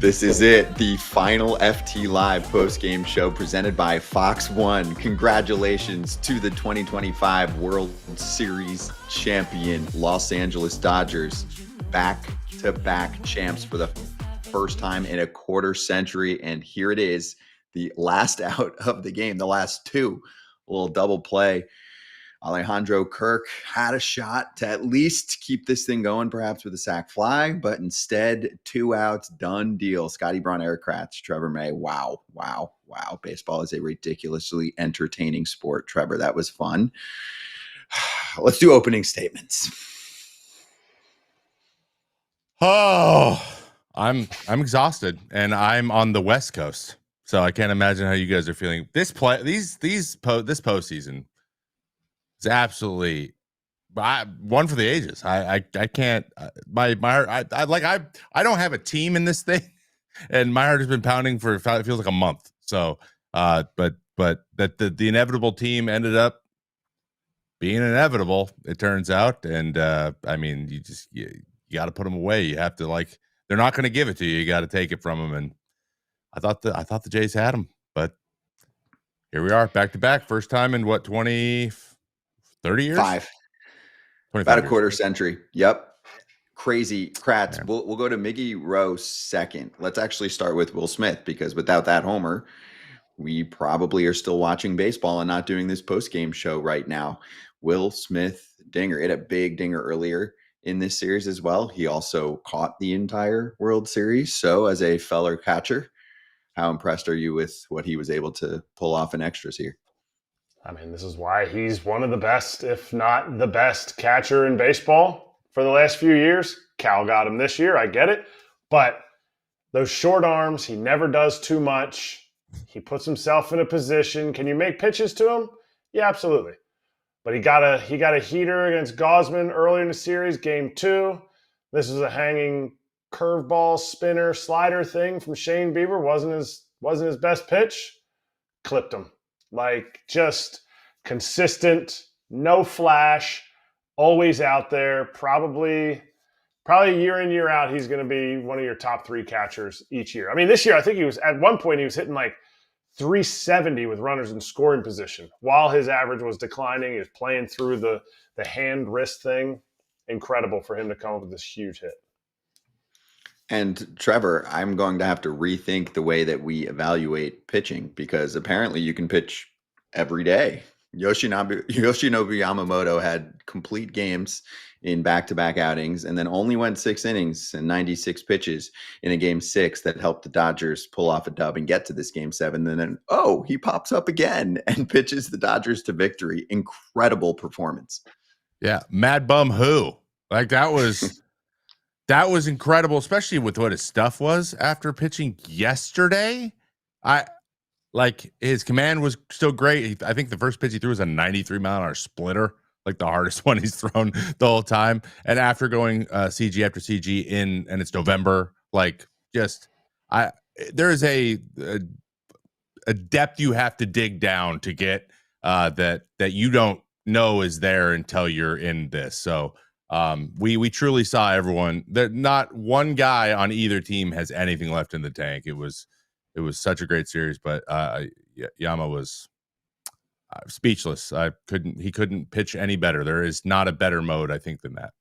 This is it, the final FT Live post-game show presented by Fox One. Congratulations to the 2025 World Series champion Los Angeles Dodgers. Back-to-back champs for the first time in a quarter century. And here it is, the last out of the game, the last two. A little double play. Alejandro Kirk had a shot to at least keep this thing going, perhaps with a sac fly, but instead, 2 outs, done deal. Scott Braun, Erik Kratz, Trevor May. Wow. Baseball is a ridiculously entertaining sport. Trevor, that was fun. Let's do opening statements. Oh, I'm exhausted, and I'm on the West Coast, so I can't imagine how you guys are feeling. This postseason. It's absolutely one for the ages. I can't. My heart. I don't have a team in this thing, and my heart has been pounding for it feels like a month. So, but that the inevitable team ended up being inevitable. It turns out, and I mean, you got to put them away. You have to they're not going to give it to you. You got to take it from them. And I thought the Jays had them, but here we are, back to back, first time in what 30 years? 5. About a quarter century. Yep. Crazy. Kratz. Yeah. We'll go to Miggy Rowe second. Let's actually start with Will Smith, because without that homer, we probably are still watching baseball and not doing this post-game show right now. Will Smith dinger. It had a big dinger earlier in this series as well. He also caught the entire World Series. So as a fellow catcher, how impressed are you with what he was able to pull off in extras here? I mean, this is why he's one of the best, if not the best catcher in baseball for the last few years. Cal got him this year. I get it. But those short arms, he never does too much. He puts himself in a position. Can you make pitches to him? Yeah, absolutely. But he got a heater against Gausman earlier in the series, game 2. This is a hanging curveball, spinner, slider thing from Shane Bieber. Wasn't his best pitch. Clipped him. Just consistent, no flash, always out there. Probably year in, year out, he's going to be one of your top 3 catchers each year. I mean, this year, I think at one point he was hitting 370 with runners in scoring position. While his average was declining, he was playing through the hand-wrist thing. Incredible for him to come up with this huge hit. And Trevor, I'm going to have to rethink the way that we evaluate pitching, because apparently you can pitch every day. Yoshinobu Yamamoto had complete games in back-to-back outings and then only went 6 innings and 96 pitches in a game 6 that helped the Dodgers pull off a dub and get to this game 7. And then, he pops up again and pitches the Dodgers to victory. Incredible performance. Yeah. Mad Bum who? That was incredible, especially with what his stuff was after pitching yesterday. His command was still great. I think the first pitch he threw was a 93-mile-an-hour splitter, the hardest one he's thrown the whole time. And after going CG after CG and it's November, there is a depth you have to dig down to get that you don't know is there until you're in this. So we truly saw everyone. Not one guy on either team has anything left in the tank. It was such a great series, but Yama was speechless. He couldn't pitch any better. There is not a better mode, I think, than that.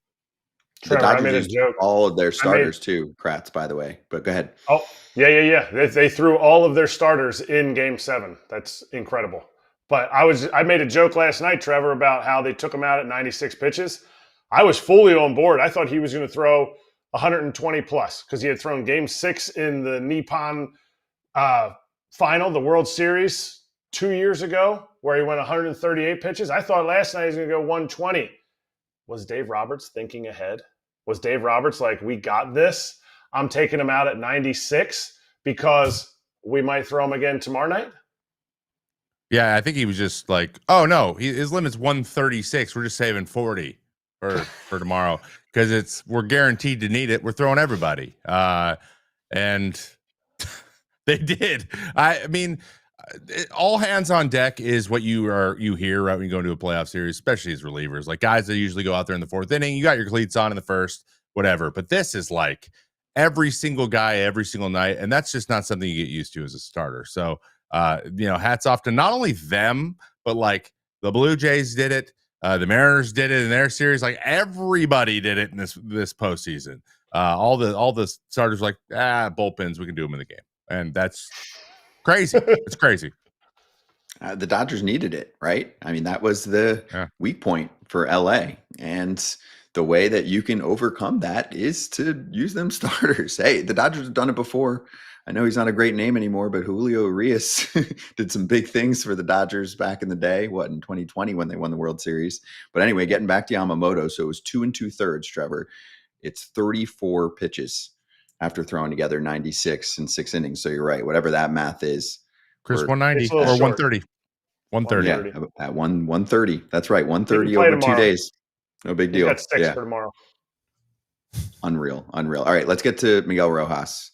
The Dodgers used all of their starters too, Kratz, by the way. But go ahead. Oh, yeah. They threw all of their starters in game 7. That's incredible. But I made a joke last night, Trevor, about how they took him out at 96 pitches. I was fully on board. I thought he was going to throw 120 plus because he had thrown game 6 in the Nippon final, the World Series 2 years ago, where he went 138 pitches. I thought last night he was going to go 120. Was Dave Roberts thinking ahead? Was Dave Roberts we got this? I'm taking him out at 96 because we might throw him again tomorrow night? Yeah, I think he was just oh, no, his limit's 136. We're just saving 40 for tomorrow because we're guaranteed to need it. We're throwing everybody. And they did. I mean, all hands on deck is what you hear right when you go into a playoff series, especially as relievers. Guys that usually go out there in the 4th inning, you got your cleats on in the 1st, whatever. But this is every single guy every single night, and that's just not something you get used to as a starter. So, hats off to not only them, but like the Blue Jays did it, the Mariners did it in their series. Like everybody did it in this postseason. All the starters like bullpens, we can do them in the game, and that's crazy. It's crazy. The Dodgers needed it, right? I mean, that was the weak point for LA. And the way that you can overcome that is to use them starters. Hey, the Dodgers have done it before. I know he's not a great name anymore, but Julio Urias did some big things for the Dodgers back in the day, in 2020 when they won the World Series. But anyway, getting back to Yamamoto, so it was 2 2/3, Trevor. It's 34 pitches after throwing together 96 and 6 innings. So you're right, whatever that math is. Chris, 190 or 130. 130. Yeah, at 130. That's right, 130 over tomorrow. 2 days. No big deal. Got 6 for tomorrow. Unreal. All right, let's get to Miguel Rojas,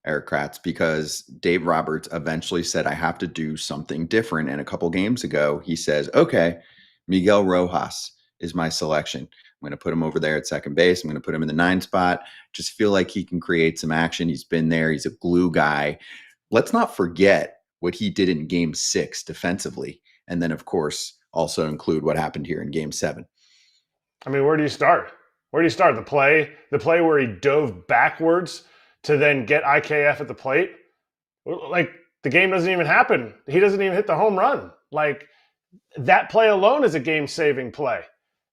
Erik Kratz, because Dave Roberts eventually said, I have to do something different. And a couple games ago, he says, okay, Miguel Rojas is my selection. I'm going to put him over there at second base. I'm going to put him in the 9 spot. Just feel like he can create some action. He's been there. He's a glue guy. Let's not forget what he did in game 6 defensively. And then, of course, also include what happened here in game 7. I mean, where do you start? The play where he dove backwards to then get IKF at the plate? Like, the game doesn't even happen. He doesn't even hit the home run. Like, that play alone is a game-saving play.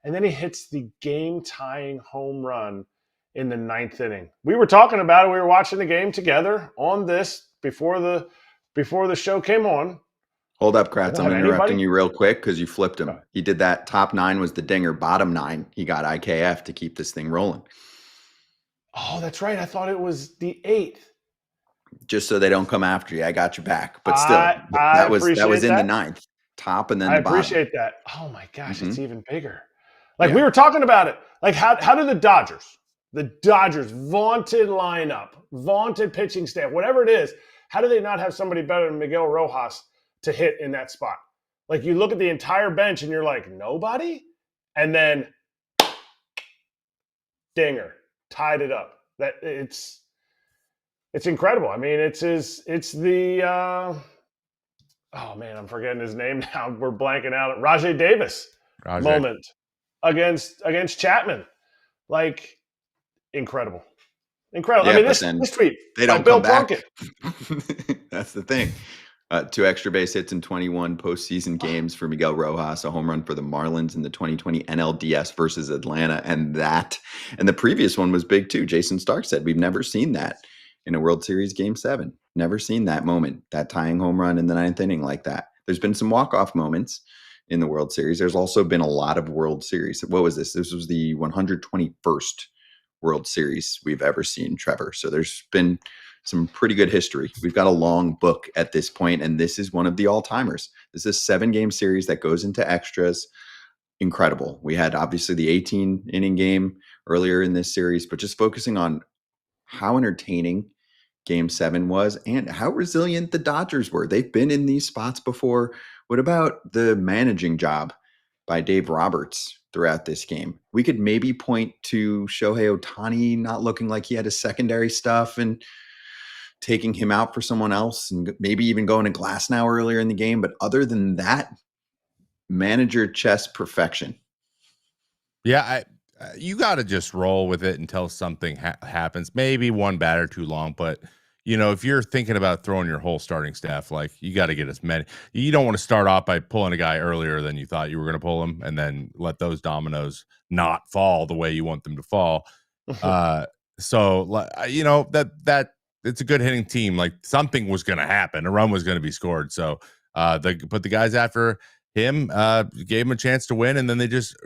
And then he hits the game-tying home run in the 9th inning. We were talking about it. We were watching the game together on this before the show came on. Hold up, Kratz. I'm interrupting you real quick because you flipped him. He did that. Top 9 was the dinger. Bottom 9, he got IKF to keep this thing rolling. Oh, that's right. I thought it was the 8th. Just so they don't come after you. I got your back. But still, that was in the 9th. Top and then the bottom. I appreciate that. Oh, my gosh. It's even bigger. Like, we were talking about it. Like, how do the Dodgers, vaunted lineup, vaunted pitching staff, whatever it is, how do they not have somebody better than Miguel Rojas to hit in that spot? Like, you look at the entire bench and you're like, nobody? And then dinger, tied it up. That it's incredible. I mean, it's the oh man, I'm forgetting his name now. We're blanking out. Rajay Davis moment against Chapman. Like, incredible. Yeah, I mean, this tweet. They don't come back. That's the thing. 2 extra base hits in 21 postseason games for Miguel Rojas, a home run for the Marlins in the 2020 NLDS versus Atlanta. And the previous one was big too. Jason Stark said, we've never seen that in a World Series game 7. Never seen that moment, that tying home run in the 9th inning like that. There's been some walk-off moments in the World Series. There's also been a lot of World Series. What was this? This was the 121st World Series we've ever seen, Trevor. So there's been some pretty good history. We've got a long book at this point, and this is one of the all-timers. This is a 7-game series that goes into extras. Incredible. We had obviously the 18-inning game earlier in this series, but just focusing on how entertaining game 7 was and how resilient the Dodgers were. They've been in these spots before. What about the managing job by Dave Roberts throughout this game? We could maybe point to Shohei Ohtani not looking like he had his secondary stuff and taking him out for someone else, and maybe even going to Glasnow earlier in the game. But other than that, manager chess perfection. Yeah, you got to just roll with it until something happens. Maybe one batter too long, but if you're thinking about throwing your whole starting staff, like, you got to get as many. You don't want to start off by pulling a guy earlier than you thought you were going to pull him, and then let those dominoes not fall the way you want them to fall. So that it's a good hitting team. Like, something was going to happen. A run was going to be scored. So they put the guys after him, gave him a chance to win, and then they just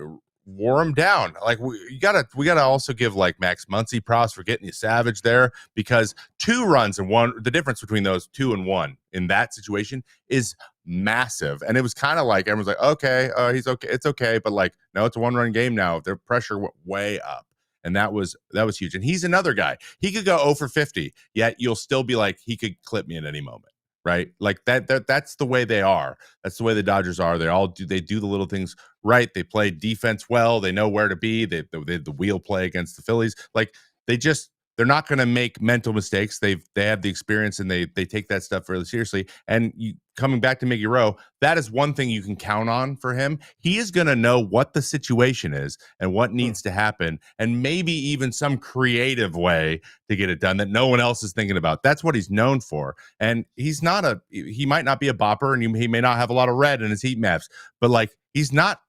wore him down. Like, we gotta also give like Max Muncy props for getting you savage there, because 2 runs and 1, the difference between those 2 and 1 in that situation is massive. And it was kind of like everyone's like, okay, he's okay, it's okay, but like, no, it's a 1-run game now. Their pressure went way up. And that was huge. And he's another guy. He could go 0 for 50, yet you'll still be like, he could clip me at any moment, right? Like that's the way they are. That's the way the Dodgers are. They do the little things right. They play defense well. They know where to be. They the wheel play against the Phillies. Like, they just they're not going to make mental mistakes. They have the experience and they take that stuff really seriously. And coming back to Miggy Rowe, that is one thing you can count on for him. He is going to know what the situation is and what needs to happen, and maybe even some creative way to get it done that no one else is thinking about. That's what he's known for. And he might not be a bopper, and he may not have a lot of red in his heat maps, but like he's not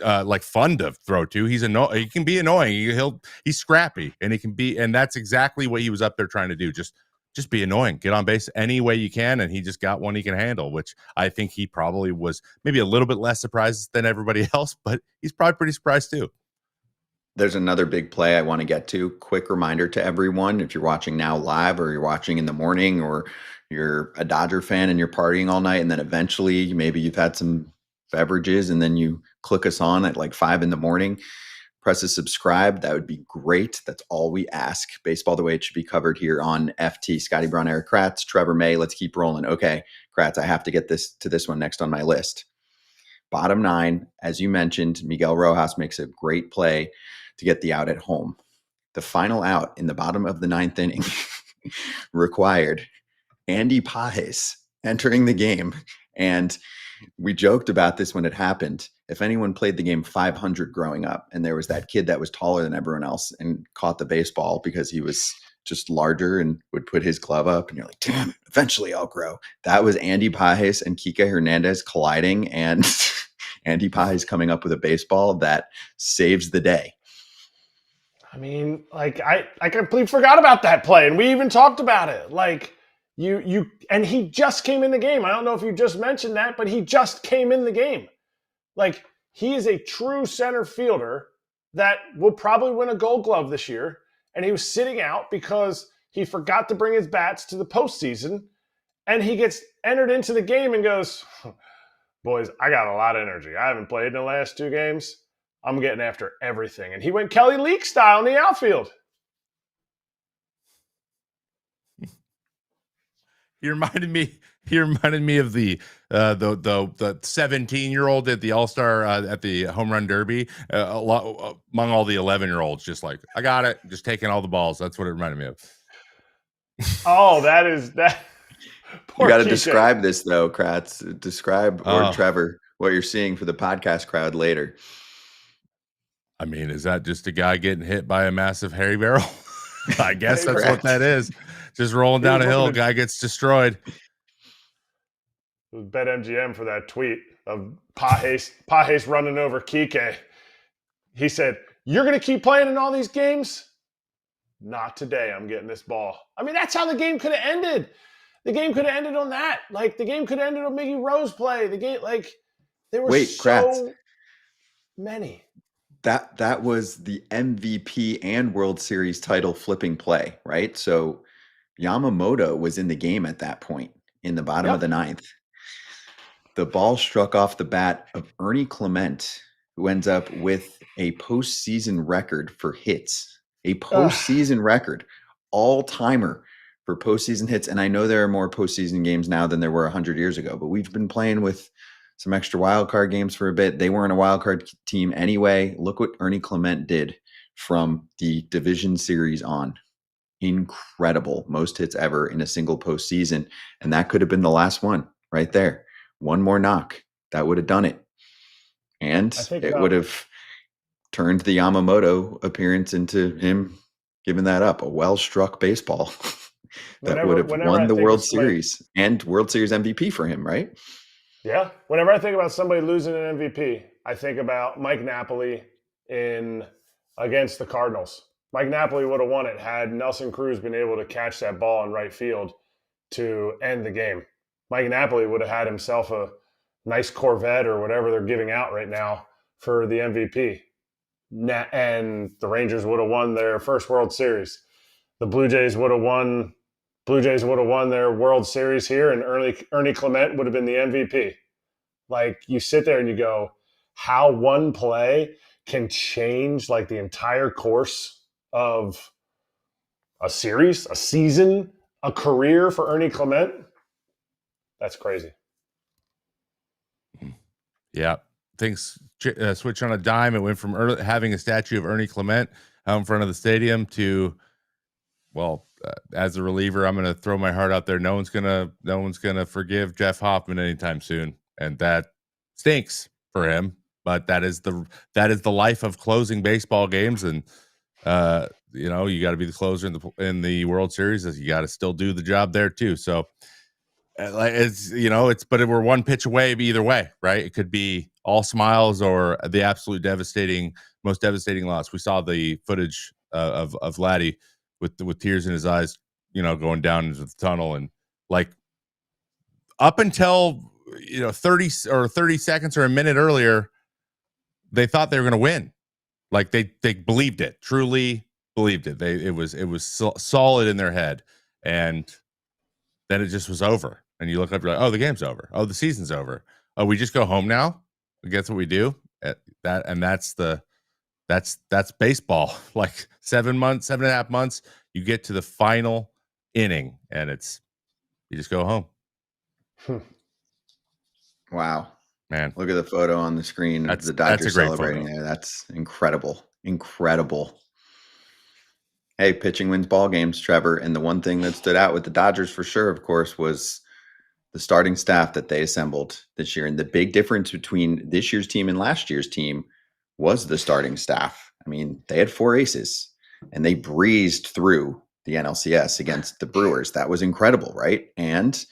like fun to throw to. He can be annoying. He's scrappy, and and that's exactly what he was up there trying to do. Just be annoying, get on base any way you can, and he just got one he can handle, which I think he probably was maybe a little bit less surprised than everybody else, but he's probably pretty surprised too. There's another big play I want to get to. Quick reminder to everyone, if you're watching now live or you're watching in the morning or you're a Dodger fan and you're partying all night, and then eventually maybe you've had some beverages and then you click us on at like 5 a.m, press a subscribe. That would be great. That's all we ask. Baseball the way it should be covered here on FT. Scotty Braun, Erik Kratz, Trevor May. Let's keep rolling. Okay, Kratz, I have to get to this one next on my list. Bottom 9, as you mentioned, Miguel Rojas makes a great play to get the out at home. The final out in the bottom of the 9th inning required Andy Pages entering the game. And we joked about this when it happened. If anyone played the game 500 growing up and there was that kid that was taller than everyone else and caught the baseball because he was just larger and would put his glove up, and you're like, damn it, eventually I'll grow. That was Andy Pages and Kike Hernandez colliding, and Andy Pages coming up with a baseball that saves the day. I mean, like I completely forgot about that play, and we even talked about it. Like and he just came in the game. I don't know if you just mentioned that, but he just came in the game. Like, he is a true center fielder that will probably win a Gold Glove this year, and he was sitting out because he forgot to bring his bats to the postseason, and he gets entered into the game and goes, boys, I got a lot of energy. I haven't played in the last 2 games. I'm getting after everything. And he went Kelly Leak style in the outfield. He reminded me of the 17-year-old at the All-Star at the Home Run Derby, among all the 11-year-olds, just like, I got it, just taking all the balls. That's what it reminded me of. Oh, that. You got to describe this though, Kratz. Describe, or Trevor, what you're seeing for the podcast crowd later. I mean, is that just a guy getting hit by a massive hairy barrel? I guess that's what that is. Just rolling down a hill, guy gets destroyed. It was BetMGM for that tweet of Pages running over Kike. He said, "You're going to keep playing in all these games? Not today. I'm getting this ball." I mean, that's how the game could have ended. The game could have ended on that. Like, the game could have ended on Miggy Rowe's play. The game, like, there were Kratz, many. That was the MVP and World Series title flipping play, right? So Yamamoto was in the game at that point in the bottom of the 9th. The ball struck off the bat of Ernie Clement, who ends up with a postseason record for hits. A postseason record, all-timer for postseason hits. And I know there are more postseason games now than there were 100 years ago, but we've been playing with some extra wild card games for a bit. They weren't a wild card team anyway. Look what Ernie Clement did from the division series on. Incredible. Most hits ever in a single postseason. And that could have been the last one right there. One more knock. That would have done it. And it would have turned the Yamamoto appearance into him giving that up. A well-struck baseball that would have won the World Series and World Series MVP for him, right? Yeah. Whenever I think about somebody losing an MVP, I think about Mike Napoli against the Cardinals. Mike Napoli would have won it had Nelson Cruz been able to catch that ball in right field to end the game. Mike Napoli would have had himself a nice Corvette or whatever they're giving out right now for the MVP. And the Rangers would have won their first World Series. The Blue Jays would have won their World Series here, and Ernie Clement would have been the MVP. Like, you sit there and you go, how one play can change like the entire course of a series, a season, a career for Ernie Clement. That's crazy. Yeah. Things switch on a dime. It went from having a statue of Ernie Clement out in front of the stadium to well, as a reliever, I'm going to throw my heart out there. No one's gonna forgive Jeff Hoffman anytime soon, and that stinks for him. But that is the life of closing baseball games, and you got to be the closer in the World Series, as you got to still do the job there too. So but we're one pitch away either way, right? It could be all smiles or the absolute most devastating loss. We saw the footage of Vladdy with tears in his eyes, going down into the tunnel, and like up until 30 seconds or a minute earlier, they thought they were going to win. Like they believed it, truly believed it. It was solid in their head, and then it just was over. And you look up, you're like, oh, the game's over. Oh, the season's over. Oh, we just go home now. That's what we do. That's baseball. Like 7.5 months, you get to the final inning, and you just go home. Wow. Man, look at the photo on the screen of the Dodgers celebrating there. That's incredible. Incredible. Hey, pitching wins ball games, Trevor. And the one thing that stood out with the Dodgers for sure, of course, was the starting staff that they assembled this year. And the big difference between this year's team and last year's team was the starting staff. I mean, they had 4 aces, and they breezed through the NLCS against the Brewers. That was incredible, right? And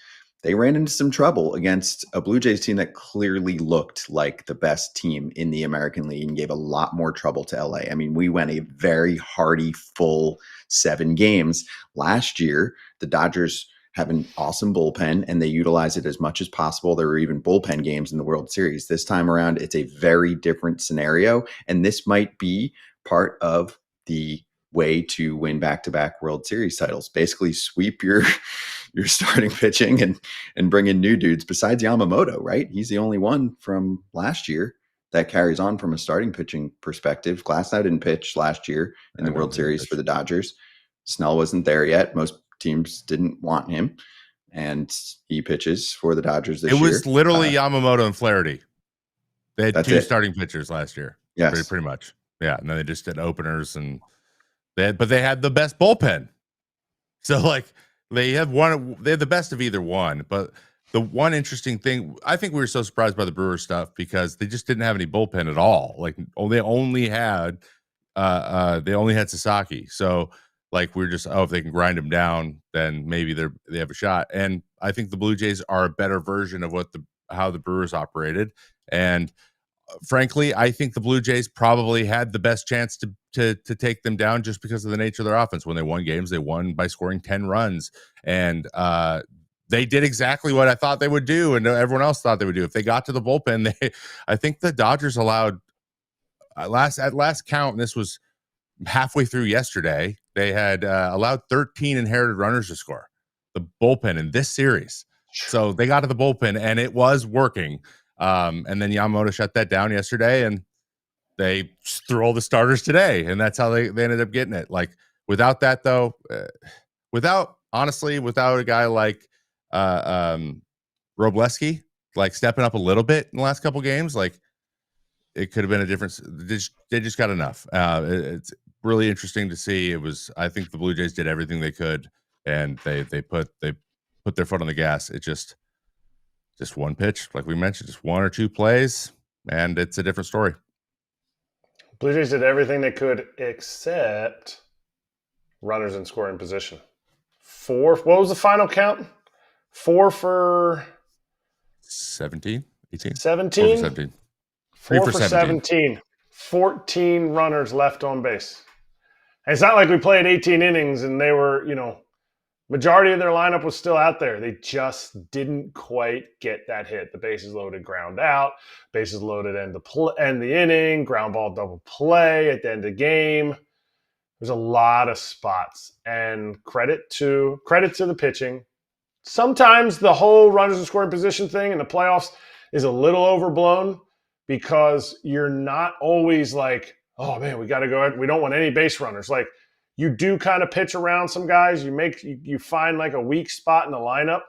they ran into some trouble against a Blue Jays team that clearly looked like the best team in the American League and gave a lot more trouble to LA. I mean, we went a very hearty, full 7 games. Last year, the Dodgers have an awesome bullpen, and they utilize it as much as possible. There were even bullpen games in the World Series. This time around, it's a very different scenario, and this might be part of the way to win back-to-back World Series titles. Basically sweep your starting pitching and bring in new dudes besides Yamamoto, right? He's the only one from last year that carries on from a starting pitching perspective. Glasnow didn't pitch last year in the World Series for the Dodgers. Snell wasn't there yet. Most teams didn't want him, and he pitches for the Dodgers this year. It was literally Yamamoto and Flaherty. They had 2 it. Starting pitchers last year. Yes. Pretty much. Yeah, and then they just did openers, and they had the best bullpen. So like they had the best of either one. But the one interesting thing, I think we were so surprised by the Brewers stuff because they just didn't have any bullpen at all. Like they only had Sasaki. So like we're just, if they can grind them down, then maybe they have a shot. And I think the Blue Jays are a better version of how the Brewers operated. And frankly, I think the Blue Jays probably had the best chance to take them down just because of the nature of their offense. When they won games, they won by scoring 10 runs. And they did exactly what I thought they would do, and everyone else thought they would do. If they got to the bullpen, I think the Dodgers allowed at last count, and this was halfway through yesterday, they had allowed 13 inherited runners to score. The bullpen in this series. So they got to the bullpen, and it was working. And then Yamamoto shut that down yesterday, and they threw all the starters today, and that's how they ended up getting it. Like without that, though, without a guy like Robleski, like stepping up a little bit in the last couple games, like it could have been a difference. They just got enough. It's really interesting to see. I think the Blue Jays did everything they could, and they put their foot on the gas. It just one pitch, like we mentioned, just 1 or 2 plays, and it's a different story. Blue Jays did everything they could except runners in scoring position. 4. What was the final count? 4 for 17, 18, 17. 17. 4 for 17. 14 runners left on base. And it's not like we played 18 innings and they were, majority of their lineup was still out there. They just didn't quite get that hit. The bases loaded, ground out, bases loaded, end the inning, ground ball double play at the end of the game. There's a lot of spots, and credit to the pitching. Sometimes the whole runners in scoring position thing in the playoffs is a little overblown because you're not always like, oh man, we got to go. We don't want any base runners. Like you do kind of pitch around some guys. You find like a weak spot in the lineup,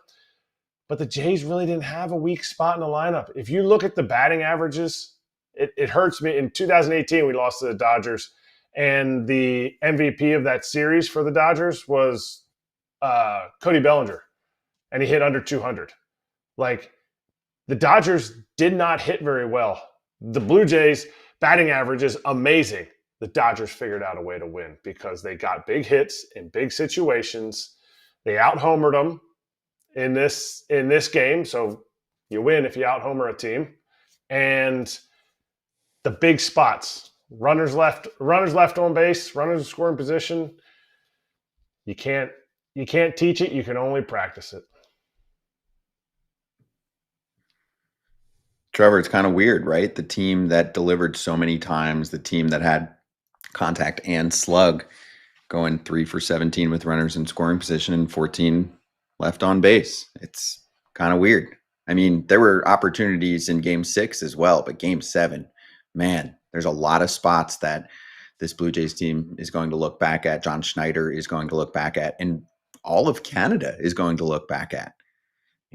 but the Jays really didn't have a weak spot in the lineup. If you look at the batting averages, it hurts me. In 2018, we lost to the Dodgers, And the MVP of that series for the Dodgers was Cody Bellinger, and he hit under 200. Like, the Dodgers did not hit very well. The Blue Jays batting average is amazing. The Dodgers figured out a way to win because they got big hits in big situations. They out-homered them in this game. So you win if you out-homer a team. And the big spots, runners left on base, runners in scoring position. You can't teach it. You can only practice it. Trevor, it's kind of weird, right? The team that delivered so many times, the team that had contact and slug, going 3 for 17 with runners in scoring position and 14 left on base. It's kind of weird. I mean, there were opportunities in game 6 as well, but game 7, man, there's a lot of spots that this Blue Jays team is going to look back at. John Schneider is going to look back at, and all of Canada is going to look back at.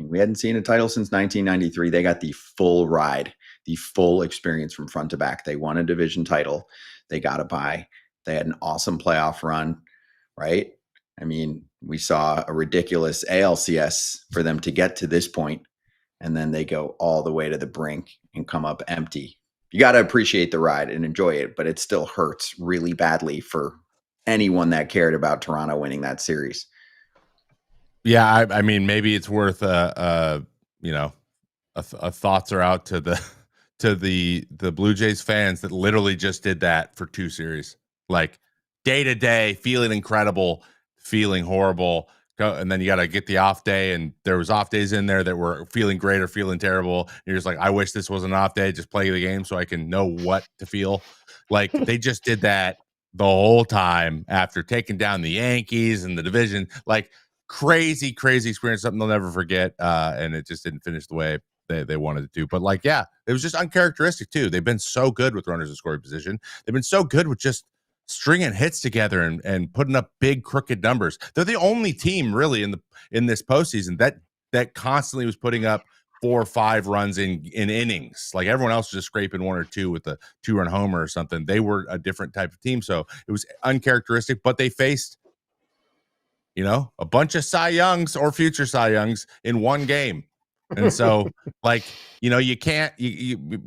We hadn't seen a title since 1993. They got the full ride, the full experience from front to back. They won a division title. They got a bye. They had an awesome playoff run, right? I mean, we saw a ridiculous ALCS for them to get to this point, and then they go all the way to the brink and come up empty. You got to appreciate the ride and enjoy it, but it still hurts really badly for anyone that cared about Toronto winning that series. Yeah, I mean, maybe it's worth thoughts are out to the Blue Jays fans that literally just did that for 2 series, like day to day, feeling incredible, feeling horrible, and then you got to get the off day, and there was off days in there that were feeling great or feeling terrible. You're just like, I wish this was an off day, just play the game so I can know what to feel. Like, they just did that the whole time after taking down the Yankees and the division, like. Crazy experience, something they'll never forget, and it just didn't finish the way they wanted it to. But like, yeah, it was just uncharacteristic too. They've been so good with runners in scoring position. They've been so good with just stringing hits together and putting up big crooked numbers. They're the only team really in this postseason that constantly was putting up 4 or 5 runs in innings. Like, everyone else was just scraping 1 or 2 with a 2-run homer or something. They were a different type of team, so it was uncharacteristic. But they faced a bunch of Cy Youngs or future Cy Youngs in one game. And so, like, you can't,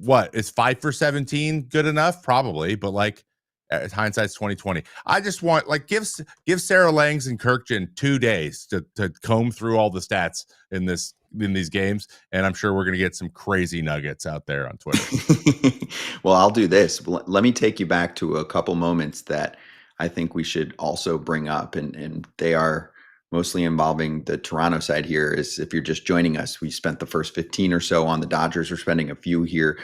what, is 5 for 17 good enough? Probably, but like, hindsight's 2020. I just want, like, give Sarah Langs and Kirkjian 2 days to comb through all the stats in these games, and I'm sure we're going to get some crazy nuggets out there on Twitter. Well, I'll do this. Let me take you back to a couple moments that I think we should also bring up, and they are mostly involving the Toronto side here. Is if you're just joining us, we spent the first 15 or so on the Dodgers. We're spending a few here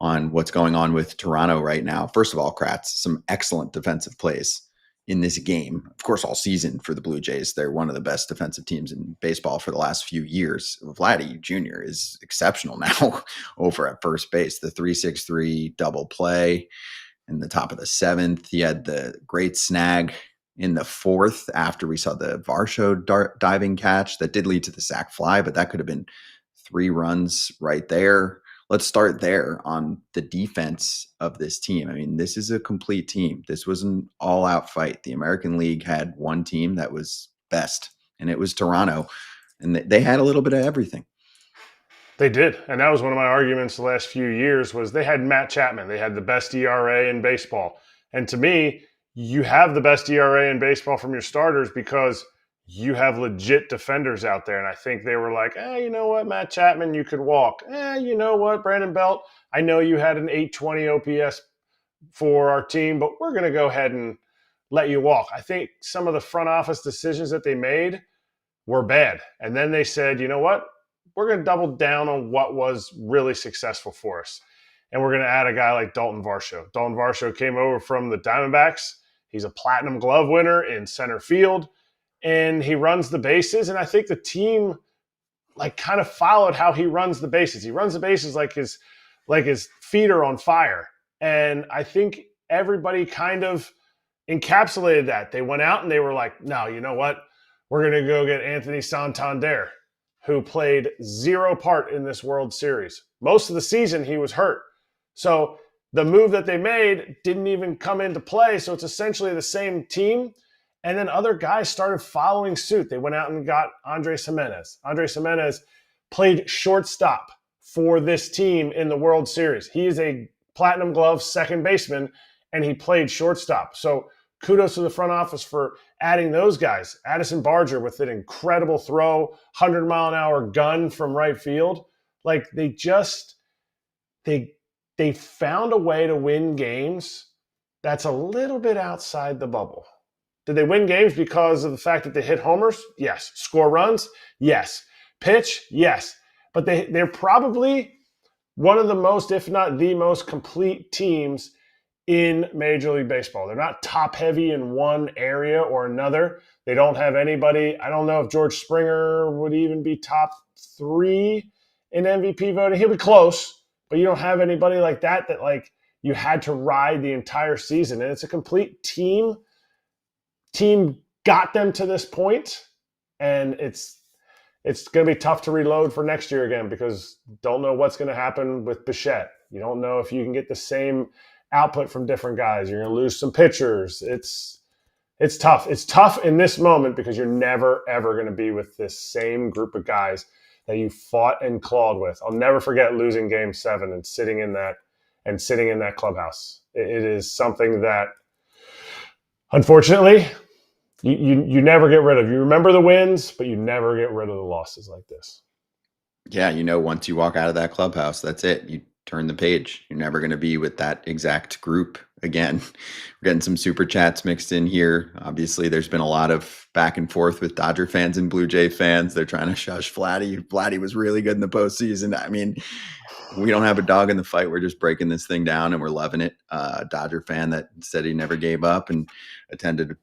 on what's going on with Toronto right now. First of all, Kratz, some excellent defensive plays in this game. Of course, all season for the Blue Jays. They're one of the best defensive teams in baseball for the last few years. Vladdy Jr. is exceptional now over at first base. The 3-6-3 double play in the top of the 7th. He had the great snag in the 4th after we saw the Varsho diving catch that did lead to the sac fly, but that could have been 3 runs right there. Let's start there on the defense of this team. I mean, this is a complete team. This was an all-out fight. The American League had one team that was best, and it was Toronto, and they had a little bit of everything. They did, and that was one of my arguments the last few years was they had Matt Chapman. They had the best ERA in baseball. And to me, you have the best ERA in baseball from your starters because you have legit defenders out there. And I think they were like, you know what, Matt Chapman, you could walk. You know what, Brandon Belt, I know you had an 820 OPS for our team, but we're going to go ahead and let you walk. I think some of the front office decisions that they made were bad. And then they said, you know what? We're going to double down on what was really successful for us. And we're going to add a guy like Dalton Varsho. Dalton Varsho came over from the Diamondbacks. He's a Platinum Glove winner in center field, and he runs the bases. And I think the team kind of followed how he runs the bases. He runs the bases like his feet are on fire. And I think everybody kind of encapsulated that. They went out and they were like, no, you know what? We're going to go get Anthony Santander, who played 0 part in this World Series. Most of the season, he was hurt. So the move that they made didn't even come into play. So it's essentially the same team. And then other guys started following suit. They went out and got Andres Gimenez. Andres Gimenez played shortstop for this team in the World Series. He is a Platinum Glove second baseman, and he played shortstop. So kudos to the front office for adding those guys. Addison Barger with an incredible throw, 100-mile-an-hour gun from right field. Like they found a way to win games that's a little bit outside the bubble. Did they win games because of the fact that they hit homers? Yes. Score runs? Yes. Pitch? Yes. But they're probably one of the most, if not the most complete teams in Major League Baseball. They're not top heavy in one area or another. They don't have anybody. I don't know if George Springer would even be top 3 in MVP voting. He'll be close, but you don't have anybody like that like you had to ride the entire season. And it's a complete team got them to this point, and it's going to be tough to reload for next year again because don't know what's going to happen with Bichette. You don't know if you can get the same output from different guys. You're going to lose some pitchers. It's tough. It's tough in this moment because you're never, ever going to be with this same group of guys that you fought and clawed with. I'll never forget losing Game 7 and sitting in that clubhouse. It is something that, unfortunately, you never get rid of. You remember the wins, but you never get rid of the losses like this. Yeah, once you walk out of that clubhouse, that's it. You turn the page. You're never going to be with that exact group again. We're getting some super chats mixed in here. Obviously, there's been a lot of back and forth with Dodger fans and Blue Jay fans. They're trying to shush Vladdy. Vladdy was really good in the postseason. I mean, we don't have a dog in the fight. We're just breaking this thing down and we're loving it. Dodger fan that said he never gave up and attended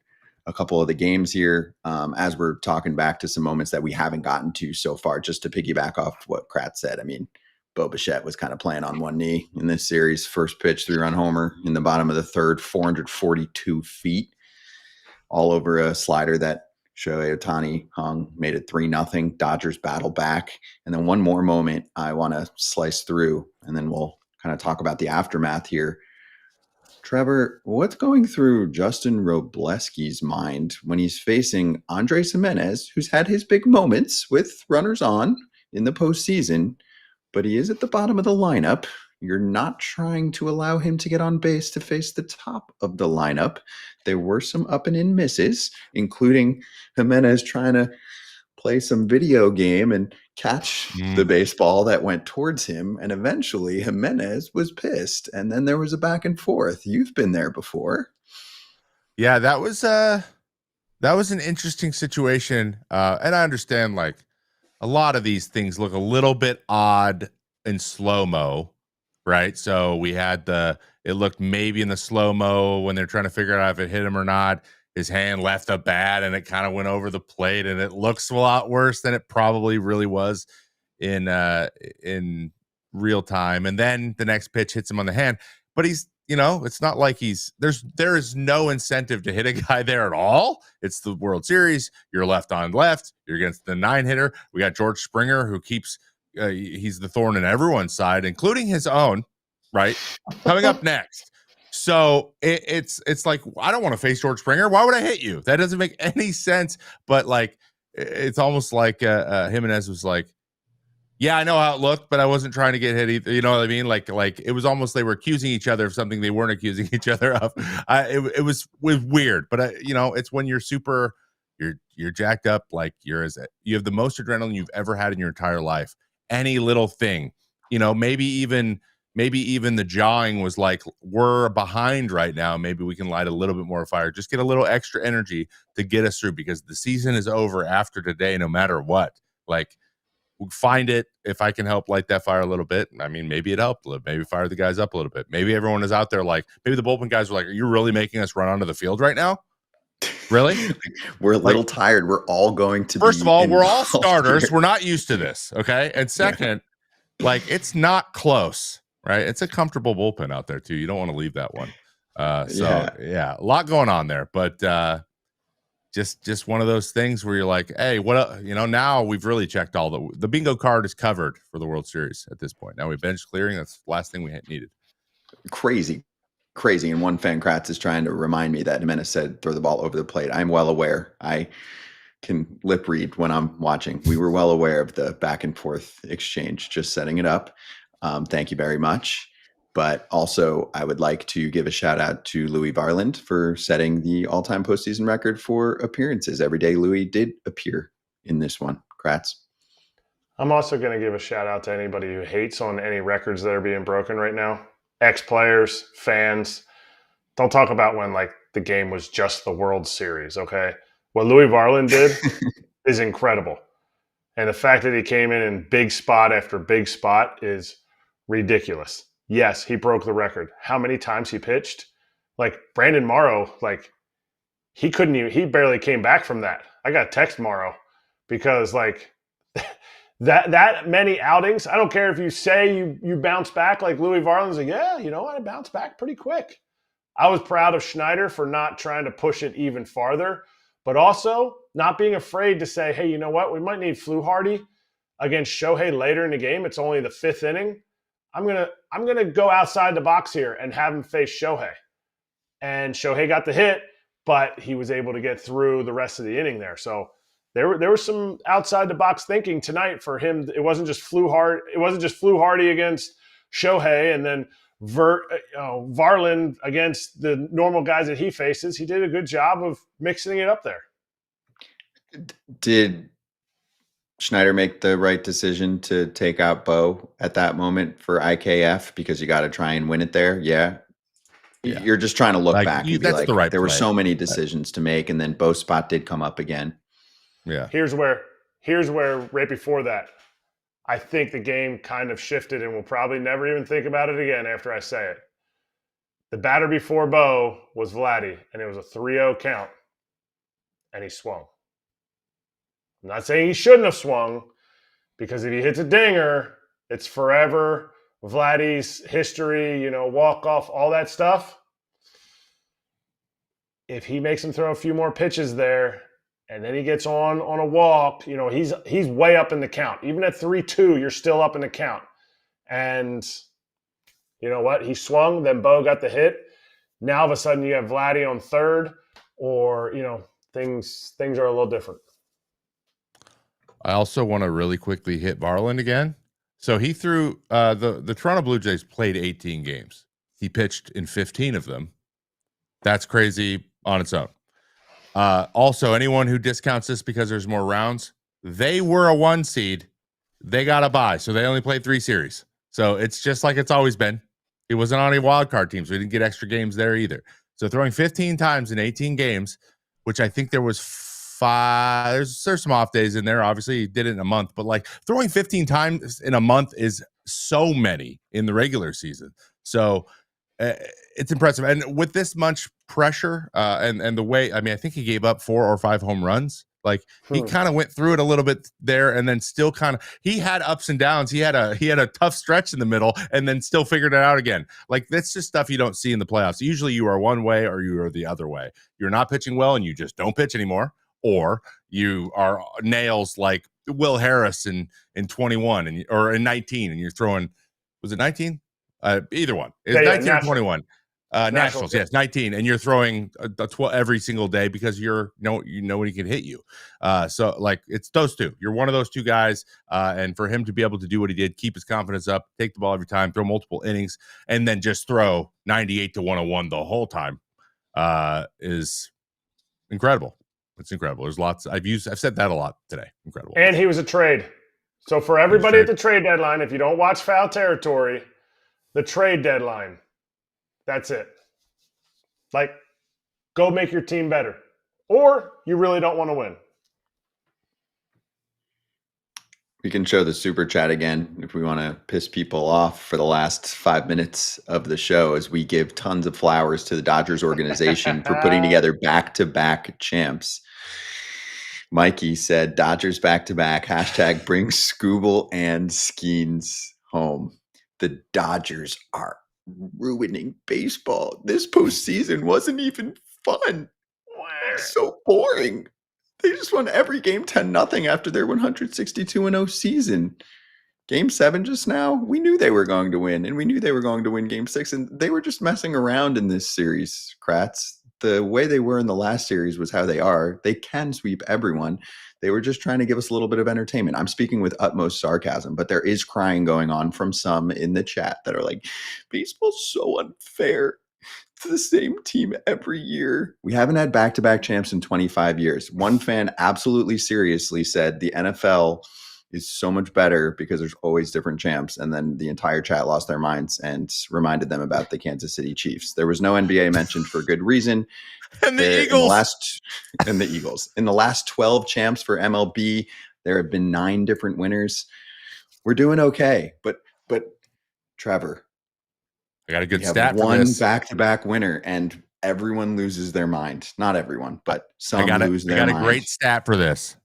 a couple of the games here as we're talking back to some moments that we haven't gotten to so far, just to piggyback off what Kratz said. I mean, Bo Bichette was kind of playing on one knee in this series. First pitch, 3-run homer in the bottom of the third, 442 feet, all over a slider that Shohei Ohtani hung, made it 3-0. Dodgers battle back. And then one more moment I want to slice through, and then we'll kind of talk about the aftermath here. Trevor, what's going through Justin Robleski's mind when he's facing Andres Gimenez, who's had his big moments with runners on in the postseason, but he is at the bottom of the lineup. You're not trying to allow him to get on base to face the top of the lineup. There were some up and in misses, including Gimenez trying to play some video game and catch the baseball that went towards him. And eventually Gimenez was pissed. And then there was a back and forth. You've been there before. Yeah, that was an interesting situation. And I understand, like, a lot of these things look a little bit odd in slow-mo, right? So we had it looked maybe in the slow-mo when they're trying to figure out if it hit him or not. His hand left a bat and it kind of went over the plate, and it looks a lot worse than it probably really was in real time. And then the next pitch hits him on the hand, but he's, it's not like there is no incentive to hit a guy there at all. It's the World Series. You're left on left. You're against the 9-hitter. We got George Springer, who keeps he's the thorn in everyone's side, including his own, right? Coming up next. So it's like, I don't want to face George Springer. Why would I hit you? That doesn't make any sense. But like, it's almost like Gimenez was like, yeah, I know how it looked, but I wasn't trying to get hit either. You know what I mean? Like it was almost they were accusing each other of something they weren't accusing each other of. It was weird, but it's when you're you're jacked up, like you have the most adrenaline you've ever had in your entire life. Any little thing, maybe even the jawing was like, we're behind right now. Maybe we can light a little bit more fire. Just get a little extra energy to get us through, because the season is over after today, no matter what. Like, we'll find it. If I can help light that fire a little bit, I mean, maybe it helped. Maybe fire the guys up a little bit. Maybe everyone is out there like, maybe the bullpen guys were like, are you really making us run onto the field right now? Really? We're a little tired. We're all going to First of all, we're all starters. Here. We're not used to this. Okay. And second, it's not close. Right, it's a comfortable bullpen out there too. You don't want to leave that one. A lot going on there, but just one of those things where you're like, hey, what? Now we've really checked the bingo card is covered for the World Series at this point. Now we bench clearing. That's the last thing we needed. Crazy. And one fan, Kratz, is trying to remind me that Jimenez said throw the ball over the plate. I'm well aware. I can lip read when I'm watching. We were well aware of the back and forth exchange, just setting it up. Thank you very much. But also, I would like to give a shout out to Louis Varland for setting the all-time postseason record for appearances. Every day Louis did appear in this one. Kratz. I'm also going to give a shout out to anybody who hates on any records that are being broken right now. Ex-players, fans. Don't talk about when like the game was just the World Series, okay? What Louis Varland did is incredible. And the fact that he came in big spot after big spot is ridiculous. Yes, he broke the record. How many times he pitched? Like Brandon Morrow, like he barely came back from that. I got to text Morrow because like that many outings, I don't care if you say you bounce back like Louis Varland's like, yeah, I bounced back pretty quick. I was proud of Schneider for not trying to push it even farther, but also not being afraid to say, hey, you know what? We might need Fluharty against Shohei later in the game. It's only the 5th inning. I'm gonna go outside the box here and have him face Shohei. And Shohei got the hit, but he was able to get through the rest of the inning there. So there was some outside the box thinking tonight for him. It wasn't just Fluharty against Shohei and then Varland against the normal guys that he faces. He did a good job of mixing it up there. Did Schneider make the right decision to take out Bo at that moment for IKF because you got to try and win it there? Yeah. You're just trying to look back and be like, the right there were so many decisions to make, and then Bo's spot did come up again. Yeah. Here's where right before that, I think the game kind of shifted, and we'll probably never even think about it again after I say it. The batter before Bo was Vladdy, and it was a 3-0 count, and he swung. I'm not saying he shouldn't have swung, because if he hits a dinger, it's forever. Vladdy's history, walk-off, all that stuff. If he makes him throw a few more pitches there, and then he gets on a walk, he's way up in the count. Even at 3-2, you're still up in the count. And you know what? He swung, then Bo got the hit. Now all of a sudden you have Vladdy on third, or things are a little different. I also want to really quickly hit Varland again. So he threw the Toronto Blue Jays played 18 games. He pitched in 15 of them. That's crazy on its own. Also, anyone who discounts this because there's more rounds, they were a 1 seed. They got a bye, so they only played 3 series. So it's just like it's always been. He wasn't on any wild card teams. So we didn't get extra games there either. So throwing 15 times in 18 games, which I think there was 5. There's some off days in there. Obviously, he did it in a month, but like throwing 15 times in a month is so many in the regular season. So it's impressive. And with this much pressure and the way, I think he gave up 4 or 5 home runs. Like he kind of went through it a little bit there, and then still he had ups and downs. He had a tough stretch in the middle, and then still figured it out again. Like that's just stuff you don't see in the playoffs. Usually you are one way or you are the other way. You're not pitching well and you just don't pitch anymore, or you are nails like Will Harris in 21 or in 19, and you're throwing, was it 19? Either one. It's 19 or 21. Nationals, yes, 19, and you're throwing every single day because you know he can hit you. So like it's those two. You're one of those two guys, and for him to be able to do what he did, keep his confidence up, take the ball every time, throw multiple innings, and then just throw 98 to 101 the whole time is incredible. It's incredible. There's lots. I've said that a lot today. Incredible. And he was a trade. So for everybody at the trade deadline, if you don't watch Foul Territory, the trade deadline. That's it. Like, go make your team better. Or you really don't want to win. We can show the super chat again if we want to piss people off for the last 5 minutes of the show as we give tons of flowers to the Dodgers organization for putting together back-to-back champs. Mikey said, Dodgers back-to-back, hashtag bring Scooble and Skeens home. The Dodgers are ruining baseball. This postseason wasn't even fun. So boring. They just won every game 10-0 after their 162-0 season. Game 7 just now, we knew they were going to win, and we knew they were going to win Game 6, and they were just messing around in this series, Kratz. The way they were in the last series was how they are. They can sweep everyone. They were just trying to give us a little bit of entertainment. I'm speaking with utmost sarcasm, but there is crying going on from some in the chat that are like, baseball's so unfair to the same team every year. We haven't had back-to-back champs in 25 years. One fan absolutely seriously said the NFL is so much better because there's always different champs. And then the entire chat lost their minds and reminded them about the Kansas City Chiefs. There was no NBA mentioned for good reason. And the Eagles. And the Eagles. In the last 12 champs for MLB, there have been 9 different winners. We're doing okay. But Trevor, I got a good stat for one this. back-to-back winner, and everyone loses their mind. Not everyone, but some lose their mind. I got a great stat for this.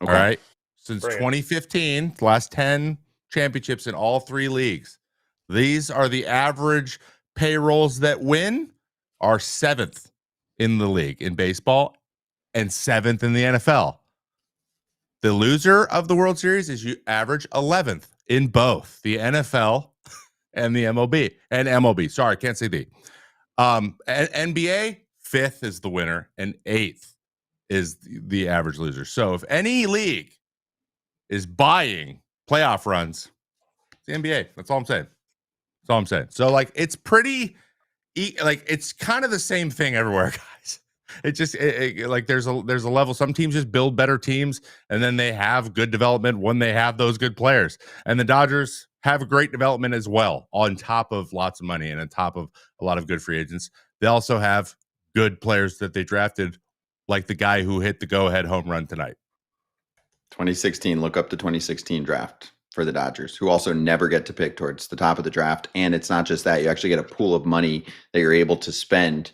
Okay. All right. Since 2015, the last 10 championships in all 3 leagues, these are the average payrolls that win are 7th in the league in baseball and 7th in the NFL. The loser of the World Series is you average 11th in both the NFL and the MLB. Sorry, I can't say the. NBA, 5th is the winner and 8th is the average loser. So if any league is buying playoff runs, it's the NBA. That's all I'm saying. So like, it's pretty, like, it's kind of the same thing everywhere, guys. It just like there's a level. Some teams just build better teams, and then they have good development when they have those good players. And the Dodgers have a great development as well, on top of lots of money and on top of a lot of good free agents. They also have good players that they drafted, like the guy who hit the go-ahead home run tonight. 2016, look up the 2016 draft for the Dodgers, who also never get to pick towards the top of the draft. And it's not just that. You actually get a pool of money that you're able to spend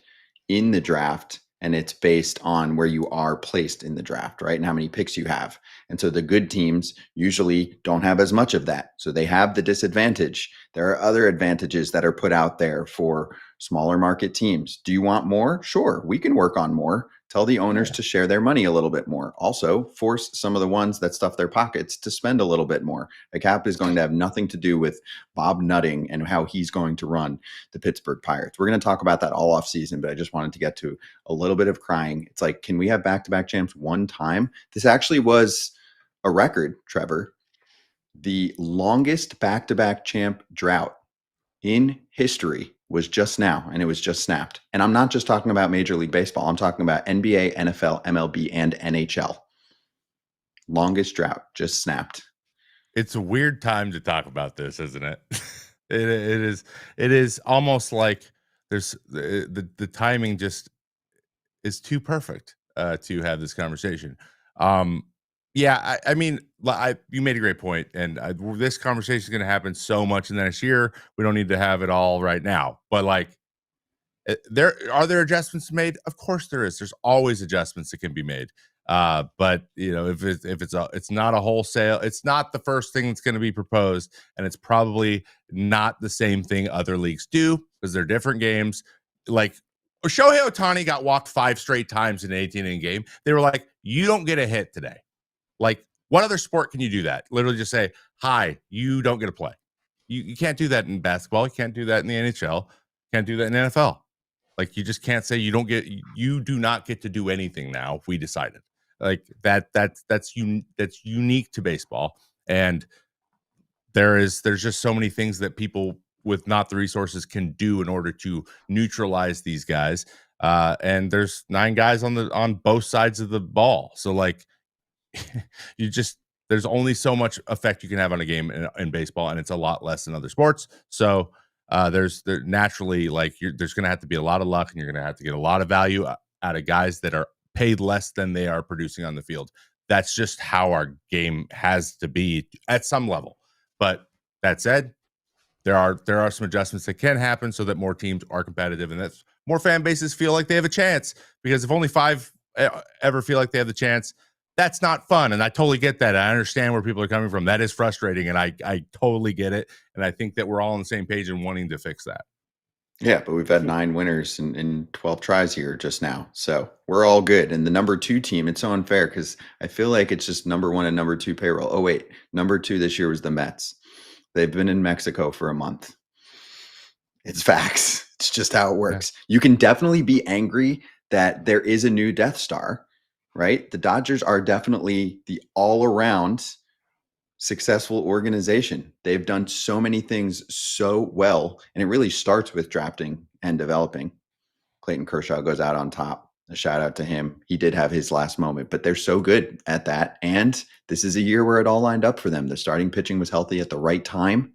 in the draft, and it's based on where you are placed in the draft, right? And how many picks you have. And so the good teams usually don't have as much of that. So they have the disadvantage. There are other advantages that are put out there for smaller market teams. Do you want more? Sure, we can work on more. Tell the owners to share their money a little bit more. Also, force some of the ones that stuff their pockets to spend a little bit more. The cap is going to have nothing to do with Bob nutting and how he's going to run the Pittsburgh Pirates. We're going to talk about that all off season, but I just wanted to get to a little bit of crying. It's like, can we have back-to-back champs one time? This actually was a record, Trevor. The longest back-to-back champ drought in history was just now, and it was just snapped. And I'm not just talking about Major League Baseball. I'm talking about NBA, NFL, MLB, and NHL. Longest drought just snapped. It's a weird time to talk about this, isn't it? It is almost like there's the timing just is too perfect to have this conversation. Yeah, I mean, you made a great point, and this conversation is going to happen so much in the next year. We don't need to have it all right now, but like, there adjustments made? Of course there is. There's always adjustments that can be made. But you know, if it's not a wholesale, it's not the first thing that's going to be proposed, and it's probably not the same thing other leagues do because they're different games. Like, Shohei Ohtani got walked 5 straight times in an 18-inning game. They were like, "You don't get a hit today." Like, what other sport can you do that? Literally just say, "Hi, you don't get to play." You can't do that in basketball. You can't do that in the NHL. Can't do that in the NFL. Like, you just can't say you do not get to do anything now. We decided like that's unique to baseball. And there's just so many things that people with not the resources can do in order to neutralize these guys. And there's 9 guys on both sides of the ball. So like, there's only so much effect you can have on a game in baseball, and it's a lot less than other sports. So there's naturally, like, there's going to have to be a lot of luck, and you're going to have to get a lot of value out of guys that are paid less than they are producing on the field. That's just how our game has to be at some level. But that said, there are some adjustments that can happen so that more teams are competitive, and that's more fan bases feel like they have a chance. Because if only 5 ever feel like they have the chance, that's not fun. And I totally get that. I understand where people are coming from. That is frustrating, and I totally get it. And I think that we're all on the same page in wanting to fix that. Yeah, but we've had 9 winners in 12 tries here just now. So we're all good. And the number 2 team, it's so unfair because I feel like it's just number 1 and number 2 payroll. Oh, wait. Number 2 this year was the Mets. They've been in Mexico for a month. It's facts. It's just how it works. Yeah. You can definitely be angry that there is a new Death Star, right? The Dodgers are definitely the all-around successful organization. They've done so many things so well, and it really starts with drafting and developing. Clayton Kershaw goes out on top. A shout out to him. He did have his last moment, but they're so good at that. And this is a year where it all lined up for them. The starting pitching was healthy at the right time.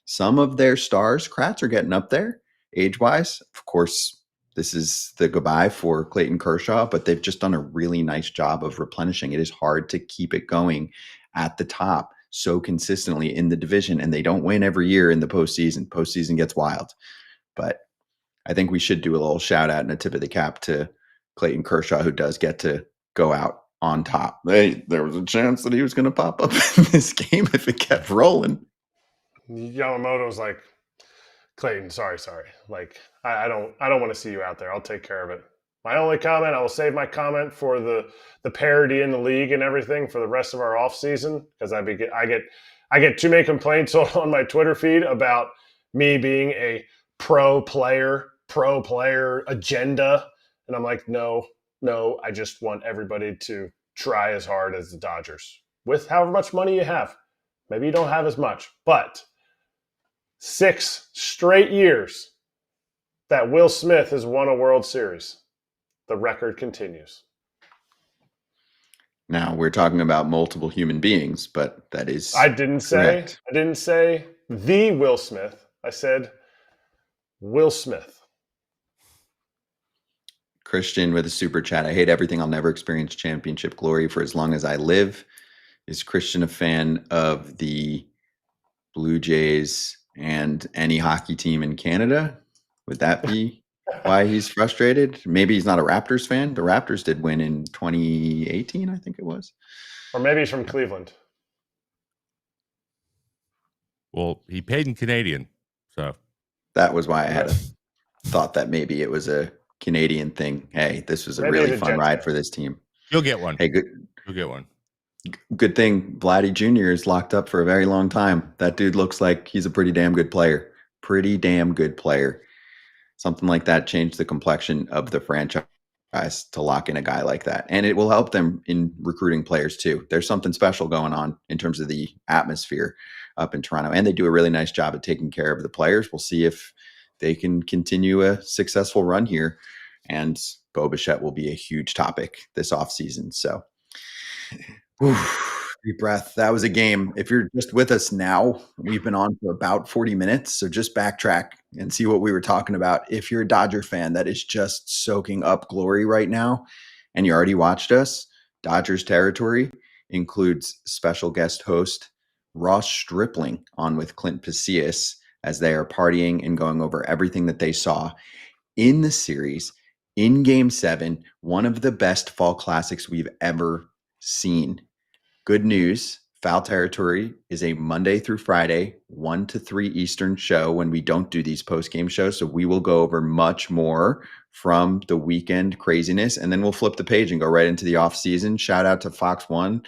Some of their stars, Kratz, are getting up there age-wise. Of course, this is the goodbye for Clayton Kershaw, but they've just done a really nice job of replenishing. It is hard to keep it going at the top so consistently in the division, and they don't win every year in the postseason. Postseason gets wild. But I think we should do a little shout out and a tip of the cap to Clayton Kershaw, who does get to go out on top. There was a chance that he was going to pop up in this game if it kept rolling. Yamamoto was like, Clayton, sorry. Like, I don't want to see you out there. I'll take care of it. My only comment, I will save my comment for the parity in the league and everything for the rest of our offseason, because I get too many complaints on my Twitter feed about me being a pro player agenda. And I'm like, no, I just want everybody to try as hard as the Dodgers with however much money you have. Maybe you don't have as much, but 6 straight years that Will Smith has won a World Series. The record continues. Now we're talking about multiple human beings, but that is I didn't say the Will Smith. I said Will Smith. Christian with a super chat. I hate everything. I'll never experience championship glory for as long as I live. Is Christian a fan of the Blue Jays and any hockey team in Canada? Would that be why he's frustrated? Maybe he's not a Raptors fan. The Raptors did win in 2018, I think it was. Or maybe he's from Cleveland. Well, he paid in Canadian, so. That was why I had thought that maybe it was a Canadian thing. Hey, this was a really fun ride for this team. You'll get one. Hey, good. You'll get one. Good thing Vladdy Jr. is locked up for a very long time. That dude looks like he's a pretty damn good player. Something like that changed the complexion of the franchise to lock in a guy like that. And it will help them in recruiting players too. There's something special going on in terms of the atmosphere up in Toronto. And they do a really nice job of taking care of the players. We'll see if they can continue a successful run here. And Bichette will be a huge topic this offseason. So deep breath. That was a game. If you're just with us now, we've been on for about 40 minutes. So just backtrack and see what we were talking about. If you're a Dodger fan that is just soaking up glory right now, and you already watched us, Dodgers territory includes special guest host Ross Stripling on with Clint Pacias as they are partying and going over everything that they saw in the series in Game 7, one of the best fall classics we've ever seen. Good news, Foul Territory is a Monday through Friday, 1 to 3 Eastern show when we don't do these post-game shows. So we will go over much more from the weekend craziness, and then we'll flip the page and go right into the off-season. Shout out to Fox 1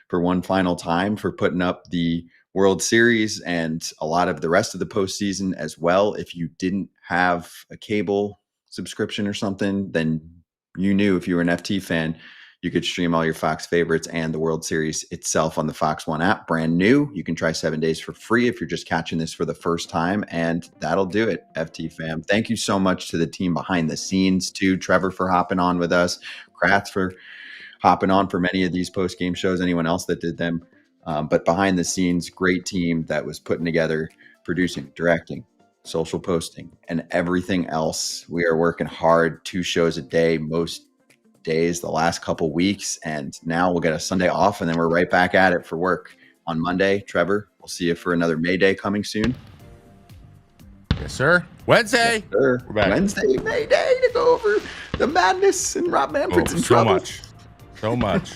for one final time for putting up the World Series and a lot of the rest of the postseason as well. If you didn't have a cable subscription or something, then you knew if you were an FT fan, you could stream all your Fox favorites and the World Series itself on the Fox One app. Brand new. You can try 7 days for free if you're just catching this for the first time. And that'll do it, FT fam. Thank you so much to the team behind the scenes, too. Trevor for hopping on with us. Kratz for hopping on for many of these post-game shows. Anyone else that did them. But behind the scenes, great team that was putting together, producing, directing, social posting, and everything else. We are working hard, 2 shows a day, most days the last couple weeks, and now we'll get a Sunday off, and then we're right back at it for work on Monday. Trevor, we'll see you for another May Day coming soon. Yes, sir. Wednesday. Yes, sir. We're back. Wednesday, May Day, to go over the madness and Rob Manfred's in trouble. So much.